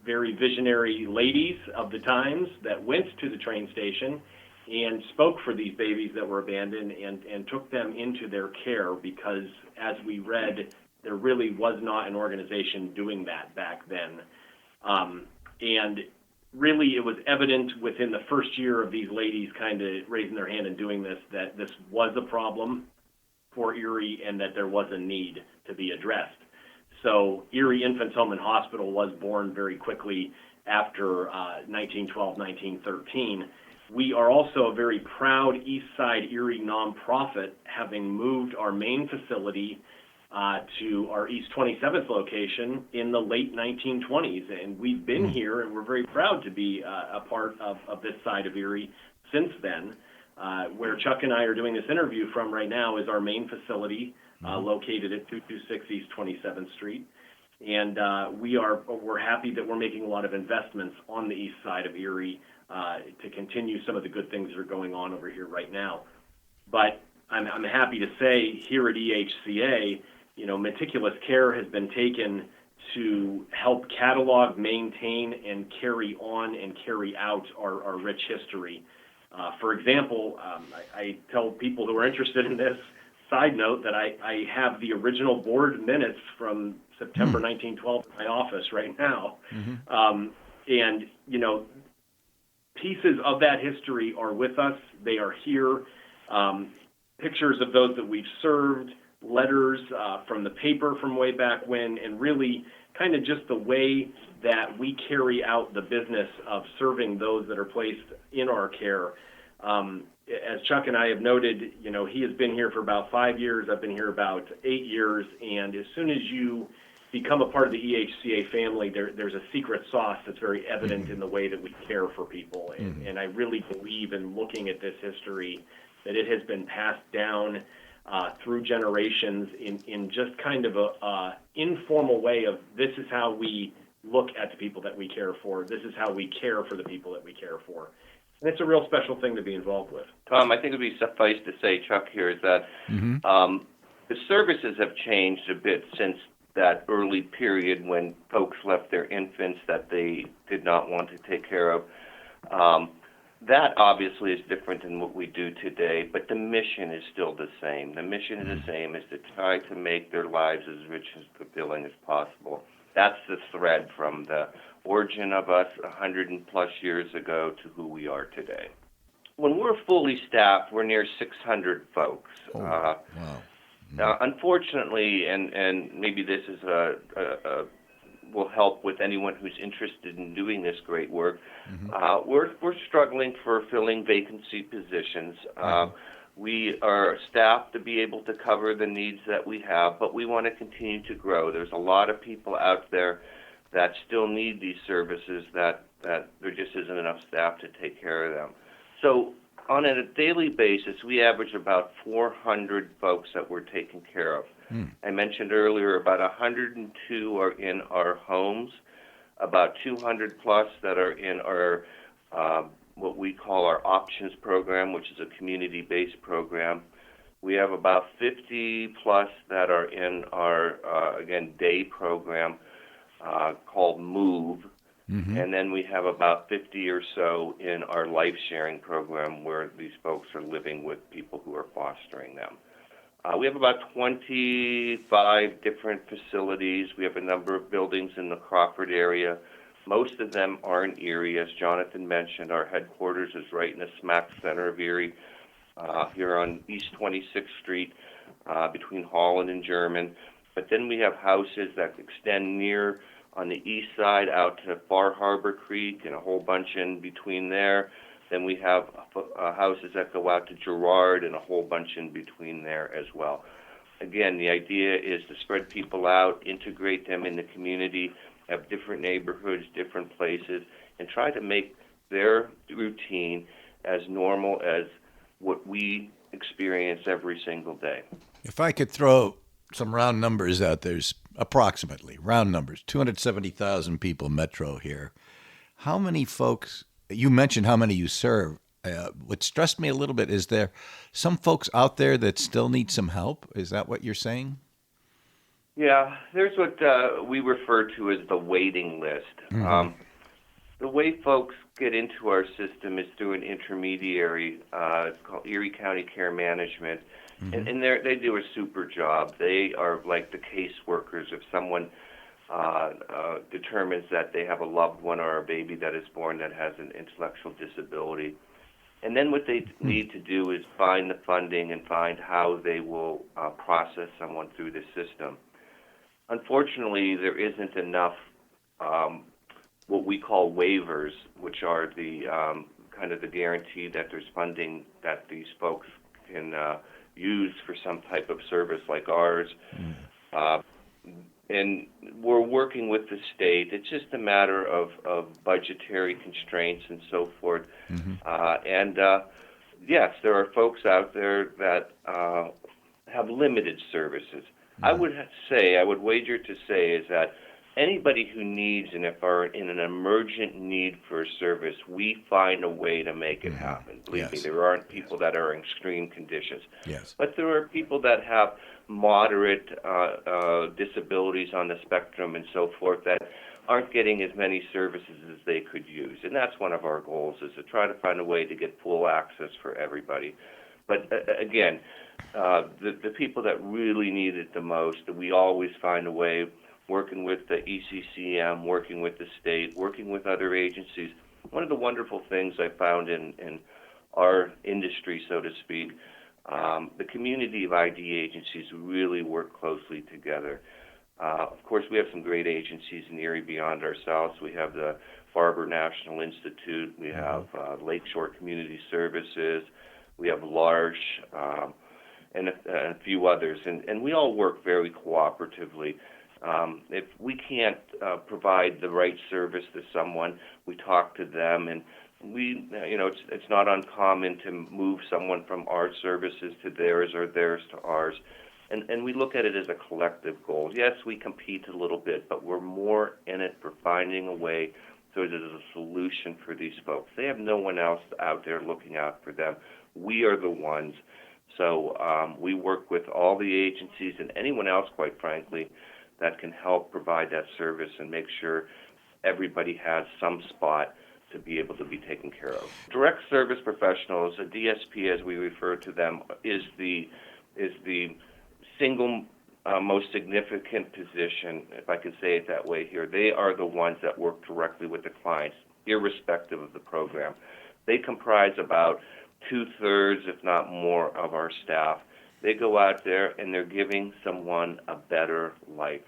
Speaker 7: very visionary ladies of the times that went to the train station and spoke for these babies that were abandoned and took them into their care, because, as we read, there really was not an organization doing that back then. And really, it was evident within the first year of these ladies kind of raising their hand and doing this, that this was a problem for Erie and that there was a need to be addressed. So Erie Infants Home and Hospital was born very quickly after 1912, 1913. We are also a very proud East Side Erie nonprofit, having moved our main facility to our East 27th location in the late 1920s. And we've been here, and we're very proud to be a part of this side of Erie since then. Where Chuck and I are doing this interview from right now is our main facility, located at 226 East 27th Street. And we're happy that we're making a lot of investments on the east side of Erie to continue some of the good things that are going on over here right now. But I'm happy to say here at EHCA, meticulous care has been taken to help catalog, maintain, and carry on and carry out our rich history. For example, I tell people who are interested in this, side note, that I have the original board minutes from September 1912 in my office right now. And, pieces of that history are with us. They are here. Pictures of those that we've served, letters from the paper from way back when, and really kind of just the way that we carry out the business of serving those that are placed in our care. As Chuck and I have noted, he has been here for about 5 years. I've been here about 8 years. And as soon as you become a part of the EHCA family, there's a secret sauce that's very evident in the way that we care for people. And I really believe, in looking at this history, that it has been passed down through generations in just kind of a informal way of, this is how we look at the people that we care for. This is how we care for the people that we care for. And it's a real special thing to be involved with.
Speaker 6: Tom, I think it would be suffice to say, Chuck, here is that the services have changed a bit since that early period when folks left their infants that they did not want to take care of. That obviously is different than what we do today, but the mission is still the same. The mission is the same, is to try to make their lives as rich and fulfilling as possible. That's the thread from the origin of us 100+ years ago to who we are today. When we're fully staffed, we're near 600 folks.
Speaker 1: Wow.
Speaker 6: Now, unfortunately, and maybe this is will help with anyone who's interested in doing this great work, we're struggling for filling vacancy positions. We are staffed to be able to cover the needs that we have, but we want to continue to grow. There's a lot of people out there that still need these services that there just isn't enough staff to take care of them. So On a daily basis, we average about 400 folks that we're taking care of. I mentioned earlier about 102 are in our homes, about 200 plus that are in our what we call our options program, which is a community-based program. We have about 50 plus that are in our, again, day program called MOVE. And then we have about 50 or so in our life sharing program where these folks are living with people who are fostering them. We have about 25 different facilities. We have a number of buildings in the Crawford area. Most of them are in Erie. As Jonathan mentioned, our headquarters is right in the smack center of Erie, here on East 26th Street, between Holland and German. But then we have houses that extend near on the east side out to Far Harbor Creek and a whole bunch in between there. Then we have houses that go out to Girard and a whole bunch in between there as well. Again, the idea is to spread people out, integrate them in the community, have different neighborhoods, different places, and try to make their routine as normal as what we experience every single day.
Speaker 1: If I could throw some round numbers out, there's approximately, round numbers, 270,000 people metro here. How many folks, you mentioned how many you serve. What stressed me a little bit is there some folks out there that still need some help? Is that what you're saying?
Speaker 6: Yeah, there's what we refer to as the waiting list. The way folks get into our system is through an intermediary. It's called Erie County Care Management. And they do a super job. They are like the caseworkers. If someone determines that they have a loved one or a baby that is born that has an intellectual disability. And then what they need to do is find the funding and find how they will process someone through the system. Unfortunately, there isn't enough what we call waivers, which are the kind of the guarantee that there's funding that these folks can use for some type of service like ours. And we're working with the state. It's just a matter of budgetary constraints and so forth. Yes, there are folks out there that have limited services. I would wager to say is that anybody who needs and if are in an emergent need for a service, we find a way to make it happen. Believe me, there aren't people that are in extreme conditions. But there are people that have moderate disabilities on the spectrum and so forth that aren't getting as many services as they could use. And that's one of our goals, is to try to find a way to get full access for everybody. But again, the people that really need it the most, we always find a way, working with the ECCM, working with the state, working with other agencies. One of the wonderful things I found in our industry, so to speak, the community of ID agencies really work closely together. Of course, we have some great agencies in Erie beyond ourselves. We have the Barber National Institute. We have Lakeshore Community Services. We have L'Arche, and a few others. And we all work very cooperatively. If we can't provide the right service to someone, we talk to them, and it's not uncommon to move someone from our services to theirs or theirs to ours. And we look at it as a collective goal. Yes, we compete a little bit, but we're more in it for finding a way so that there's a solution for these folks. They have no one else out there looking out for them. We are the ones. So we work with all the agencies and anyone else, quite frankly, that can help provide that service and make sure everybody has some spot to be able to be taken care of. Direct service professionals, a DSP as we refer to them, is the single most significant position, if I can say it that way here. They are the ones that work directly with the clients, irrespective of the program. They comprise about 2/3, if not more, of our staff. They go out there and they're giving someone a better life.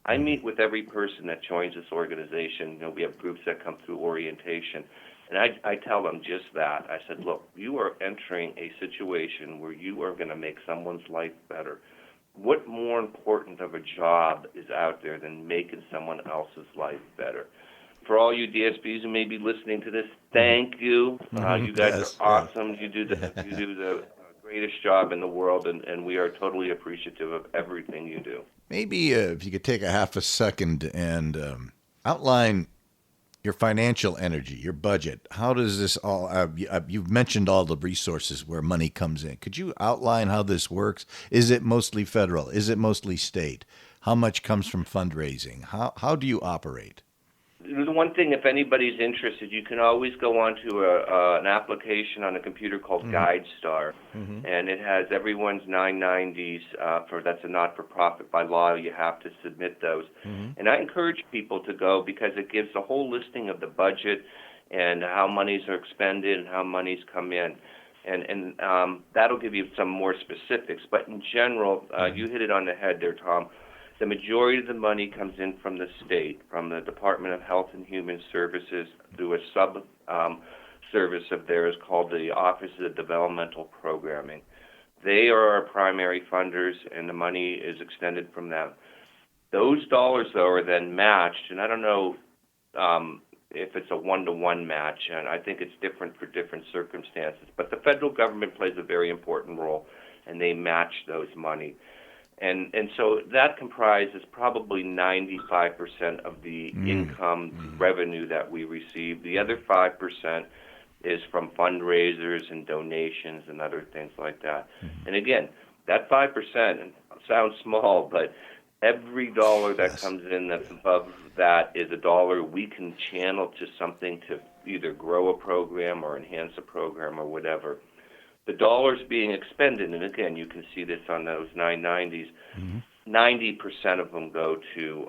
Speaker 6: I meet with every person that joins this organization. We have groups that come through orientation, and I tell them just that. I said, look, you are entering a situation where you are going to make someone's life better. What more important of a job is out there than making someone else's life better? for all you DSPs who may be listening to this, thank you. You guys are awesome. You do the greatest job in the world, and we are totally appreciative of everything you do.
Speaker 1: Maybe if you could take a half a second and outline your financial energy, your budget. How does this all, you've mentioned all the resources where money comes in. Could you outline how this works? Is it mostly federal? Is it mostly state? How much comes from fundraising? How do you operate?
Speaker 6: The one thing, if anybody's interested, you can always go onto an application on a computer called GuideStar, and it has everyone's 990s. That's a not-for-profit. By law, you have to submit those. And I encourage people to go because it gives a whole listing of the budget and how monies are expended and how monies come in. And that'll give you some more specifics. But in general, you hit it on the head there, Tom. The majority of the money comes in from the state, from the Department of Health and Human Services, through a sub-service of theirs called the Office of Developmental Programming. They are our primary funders, and the money is extended from them. Those dollars, though, are then matched, and I don't know if it's a one-to-one match, and I think it's different for different circumstances. But the federal government plays a very important role, and they match those money. And so that comprises probably 95% of the income revenue that we receive. The other 5% is from fundraisers and donations and other things like that. And again, that 5% sounds small, but every dollar that comes in that's above that is a dollar we can channel to something to either grow a program or enhance a program or whatever. The dollars being expended, and again, you can see this on those 990s, 90% of them go to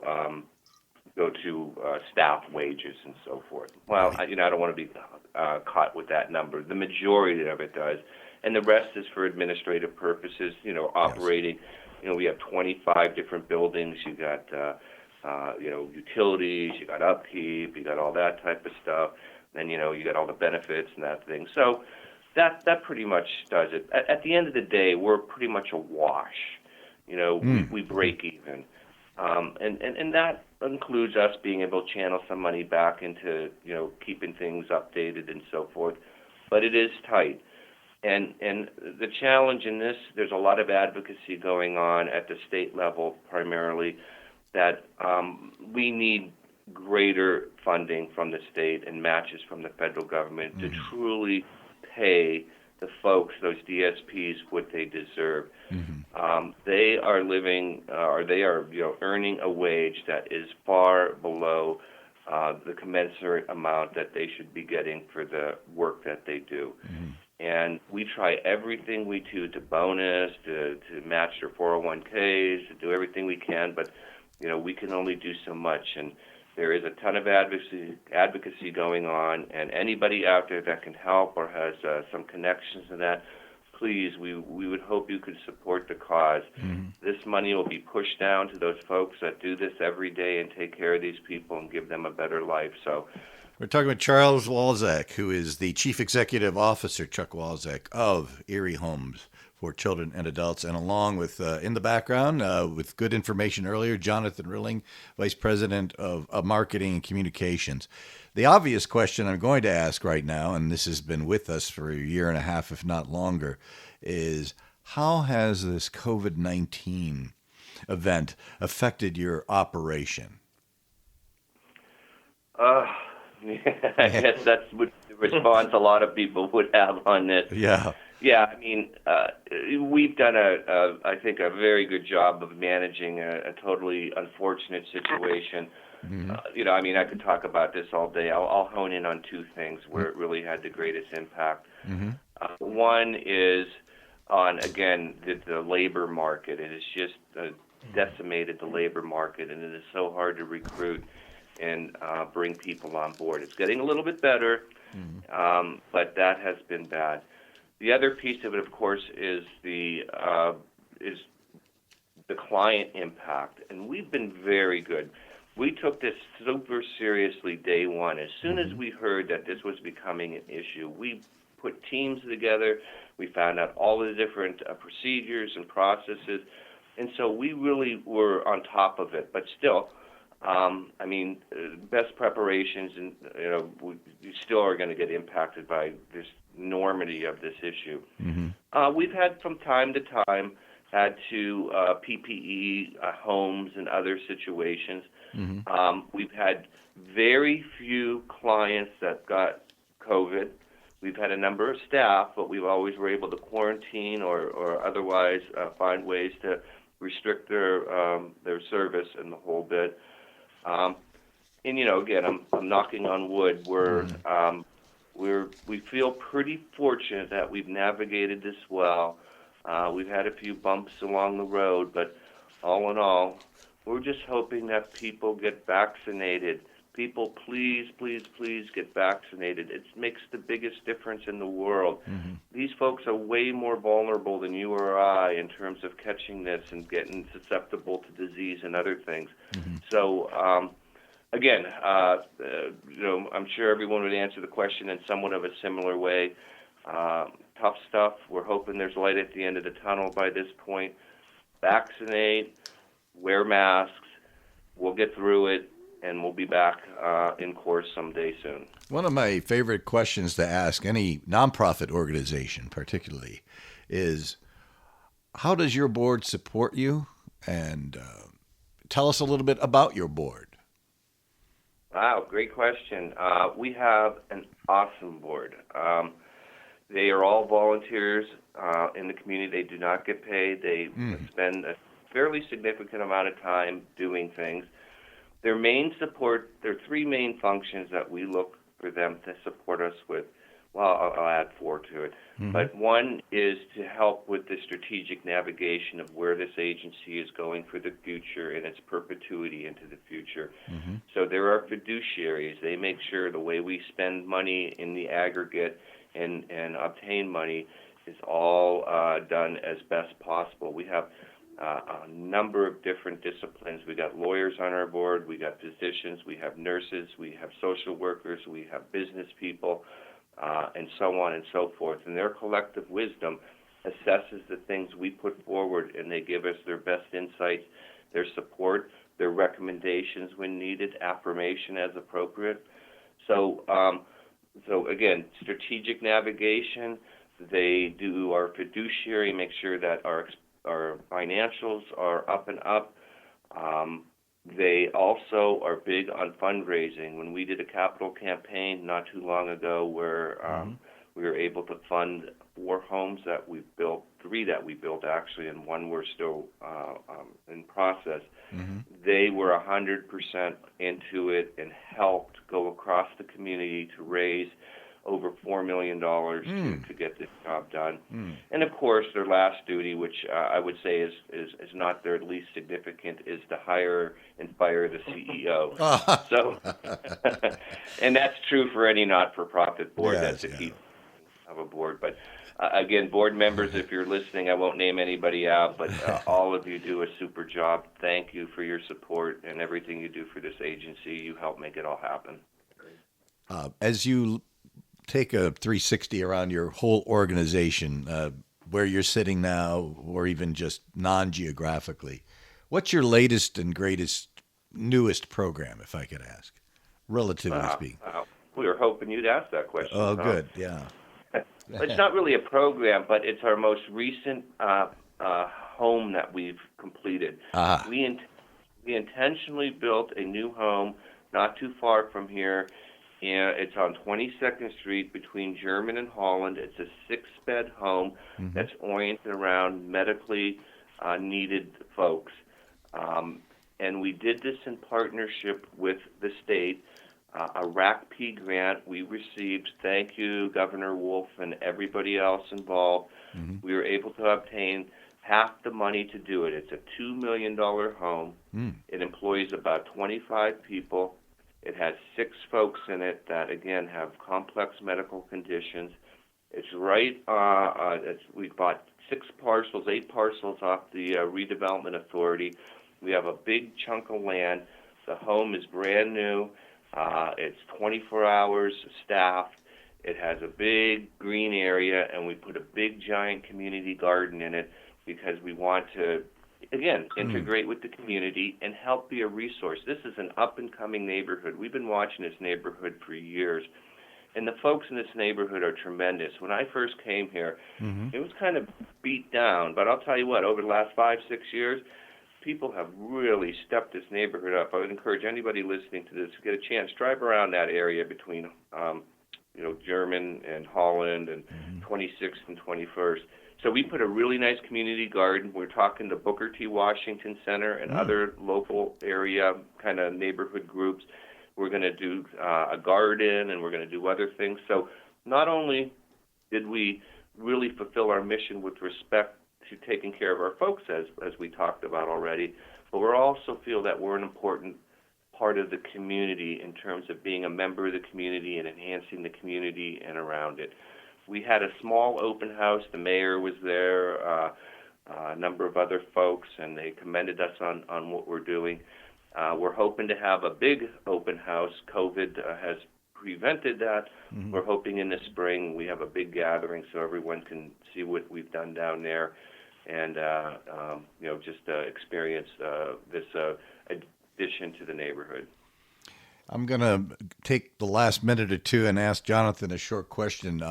Speaker 6: staff wages and so forth. Well, I don't want to be caught with that number. The majority of it does, and the rest is for administrative purposes. Operating. We have 25 different buildings. You got utilities. You got upkeep. You got all that type of stuff. Then you got all the benefits and that thing. So. That pretty much does it. At the end of the day, we're pretty much a wash. We break even. And that includes us being able to channel some money back into, keeping things updated and so forth. But it is tight. And the challenge in this, there's a lot of advocacy going on at the state level primarily that we need greater funding from the state and matches from the federal government to truly pay the folks, those DSPs, what they deserve. They are living, or they are, earning a wage that is far below the commensurate amount that they should be getting for the work that they do. And we try everything we do to bonus, to match their 401ks, to do everything we can, but we can only do so much. And there is a ton of advocacy going on, and anybody out there that can help or has some connections to that, please, we would hope you could support the cause. This money will be pushed down to those folks that do this every day and take care of these people and give them a better life. So,
Speaker 1: we're talking with Charles Walczak, who is the Chief Executive Officer, Chuck Walczak, of Erie Homes for Children and Adults, and along with, in the background, with good information earlier, Jonathan Rilling, Vice President of Marketing and Communications. The obvious question I'm going to ask right now, and this has been with us for a year and a half, if not longer, is how has this COVID-19 event affected your operation?
Speaker 6: I guess that's what the response a lot of people would have on this.
Speaker 1: Yeah.
Speaker 6: Yeah, I mean, we've done I think, a very good job of managing a totally unfortunate situation. I could talk about this all day. I'll hone in on two things where it really had the greatest impact. One is on, again, the labor market. It has just decimated the labor market, and it is so hard to recruit and bring people on board. It's getting a little bit better, but that has been bad. The other piece of it, of course, is the client impact, and we've been very good. We took this super seriously day one. As soon as we heard that this was becoming an issue, we put teams together. We found out all the different procedures and processes, and so we really were on top of it. But still, Best preparations, and you still are going to get impacted by this enormity of this issue. We've had from time to time had to PPE homes and other situations. We've had very few clients that got COVID. We've had a number of staff, but we've always were able to quarantine or otherwise find ways to restrict their service and the whole bit. Again, I'm knocking on wood. We feel pretty fortunate that we've navigated this well. We've had a few bumps along the road, but all in all, we're just hoping that people get vaccinated. People, please, please, please get vaccinated. It makes the biggest difference in the world. These folks are way more vulnerable than you or I in terms of catching this and getting susceptible to disease and other things. So, again, I'm sure everyone would answer the question in somewhat of a similar way. Tough stuff. We're hoping there's light at the end of the tunnel by this point. Vaccinate, wear masks. We'll get through it, and we'll be back in course someday soon.
Speaker 1: One of my favorite questions to ask any nonprofit organization, particularly, is how does your board support you? And tell us a little bit about your board.
Speaker 6: Wow, great question. We have an awesome board. They are all volunteers in the community. They do not get paid. They spend a fairly significant amount of time doing things. Their three main functions that we look for them to support us with. Well, I'll add four to it. But one is to help with the strategic navigation of where this agency is going for the future and its perpetuity into the future. So there are fiduciaries. They make sure the way we spend money in the aggregate and obtain money is all done as best possible. We have a number of different disciplines. We got lawyers on our board, we got physicians, we have nurses, we have social workers, we have business people, and so on and so forth. And their collective wisdom assesses the things we put forward, and they give us their best insights, their support, their recommendations when needed, affirmation as appropriate. So again, strategic navigation. They do our fiduciary, make sure that our financials are up and up. They also are big on fundraising. When we did a capital campaign not too long ago where we were able to fund 4 homes that we built, 3 that we built actually, and 1 we're still in process. They were 100% into it and helped go across the community to raise over $4 million to get this job done. And of course, their last duty, which I would say is not their least significant, is to hire and fire the CEO. So, and that's true for any not-for-profit board. That's a key of a board. But again, board members, if you're listening, I won't name anybody out, but all of you do a super job. Thank you for your support and everything you do for this agency. You help make it all happen.
Speaker 1: As you take a 360 around your whole organization, where you're sitting now, or even just non-geographically, what's your latest and greatest, newest program, if I could ask, relatively speaking?
Speaker 6: We were hoping you'd ask that question.
Speaker 1: Oh, good, yeah.
Speaker 6: It's not really a program, but it's our most recent home that we've completed. We intentionally built a new home not too far from here. It's on 22nd Street between German and Holland. It's a 6-bed home that's oriented around medically needed folks. And we did this in partnership with the state. A RACP grant we received. Thank you, Governor Wolf, and everybody else involved. We were able to obtain half the money to do it. It's a $2 million home. It employs about 25 people. It has 6 folks in it that, again, have complex medical conditions. It's right, we bought 8 parcels off the Redevelopment Authority. We have a big chunk of land. The home is brand new. It's 24 hours staffed. It has a big green area, and we put a big giant community garden in it because we want to again, integrate with the community and help be a resource. This is an up-and-coming neighborhood. We've been watching this neighborhood for years, and the folks in this neighborhood are tremendous. When I first came here, it was kind of beat down, but I'll tell you what, over the last 5-6 years, people have really stepped this neighborhood up. I would encourage anybody listening to this to get a chance, drive around that area between German and Holland and 26th and 21st. So we put a really nice community garden. We're talking to Booker T. Washington Center and other local area kind of neighborhood groups. We're going to do a garden, and we're going to do other things. So not only did we really fulfill our mission with respect to taking care of our folks, as we talked about already, but we also feel that we're an important part of the community in terms of being a member of the community and enhancing the community and around it. We had a small open house. The mayor was there, a number of other folks, and they commended us on what we're doing. We're hoping to have a big open house. COVID has prevented that. We're hoping in the spring we have a big gathering so everyone can see what we've done down there and just experience this addition to the neighborhood.
Speaker 1: I'm going to take the last minute or two and ask Jonathan a short question.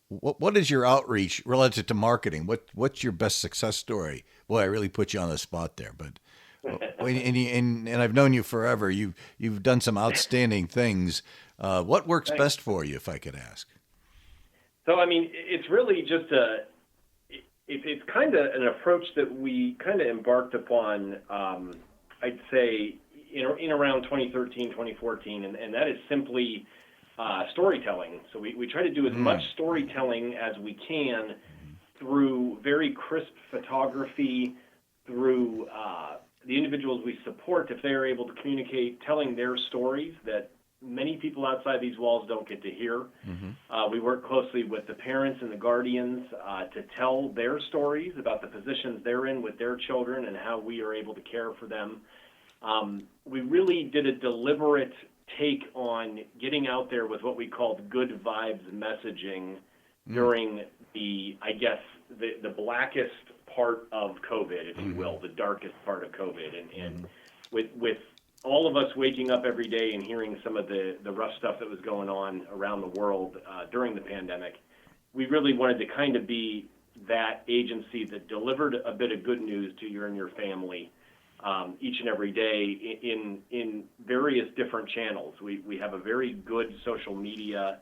Speaker 1: What is your outreach relative to marketing? What's your best success story? Boy, I really put you on the spot there, but and I've known you forever. You've done some outstanding things. What works best for you, if I could ask?
Speaker 7: So, I mean, it's really just it's kind of an approach that we kind of embarked upon, I'd say, in around 2013, 2014, and that is simply storytelling. So we try to do as much storytelling as we can through very crisp photography, through the individuals we support, if they're able to communicate, telling their stories that many people outside these walls don't get to hear. We work closely with the parents and the guardians to tell their stories about the positions they're in with their children and how we are able to care for them. We really did a deliberate take on getting out there with what we called good vibes messaging during the blackest part of COVID, if you will, the darkest part of COVID. And with all of us waking up every day and hearing some of the rough stuff that was going on around the world during the pandemic, we really wanted to kind of be that agency that delivered a bit of good news to you and your family each and every day in various different channels. We have a very good social media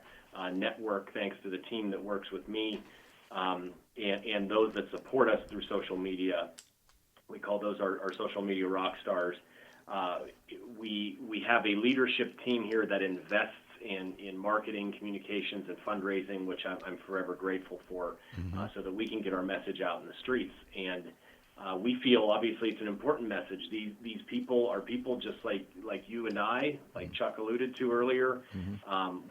Speaker 7: network, thanks to the team that works with me and those that support us through social media. We call those our social media rock stars. We have a leadership team here that invests in marketing, communications, and fundraising, which I'm forever grateful for, so that we can get our message out in the streets. And we feel, obviously, it's an important message. These people are people just like you and I, like Chuck alluded to earlier.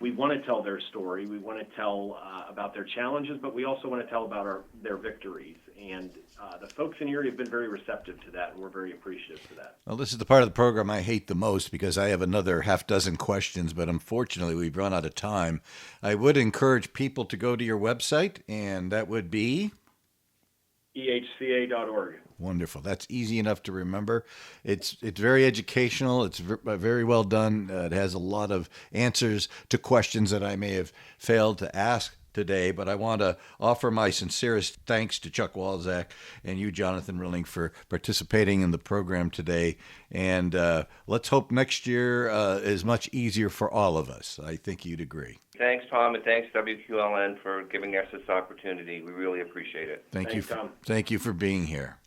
Speaker 7: We want to tell their story. We want to tell about their challenges, but we also want to tell about their victories. And the folks in Erie have been very receptive to that, and we're very appreciative for that.
Speaker 1: Well, this is the part of the program I hate the most because I have another half dozen questions, but unfortunately we've run out of time. I would encourage people to go to your website, and that would be
Speaker 7: ehca.org.
Speaker 1: Wonderful. That's easy enough to remember. It's very educational. It's very well done. It has a lot of answers to questions that I may have failed to ask today, but I want to offer my sincerest thanks to Chuck Walczak and you, Jonathan Rilling, for participating in the program today. And let's hope next year is much easier for all of us. I think you'd agree.
Speaker 6: Thanks, Tom, and thanks, WQLN, for giving us this opportunity. We really appreciate it.
Speaker 1: Thanks, Tom. Thank you for being here.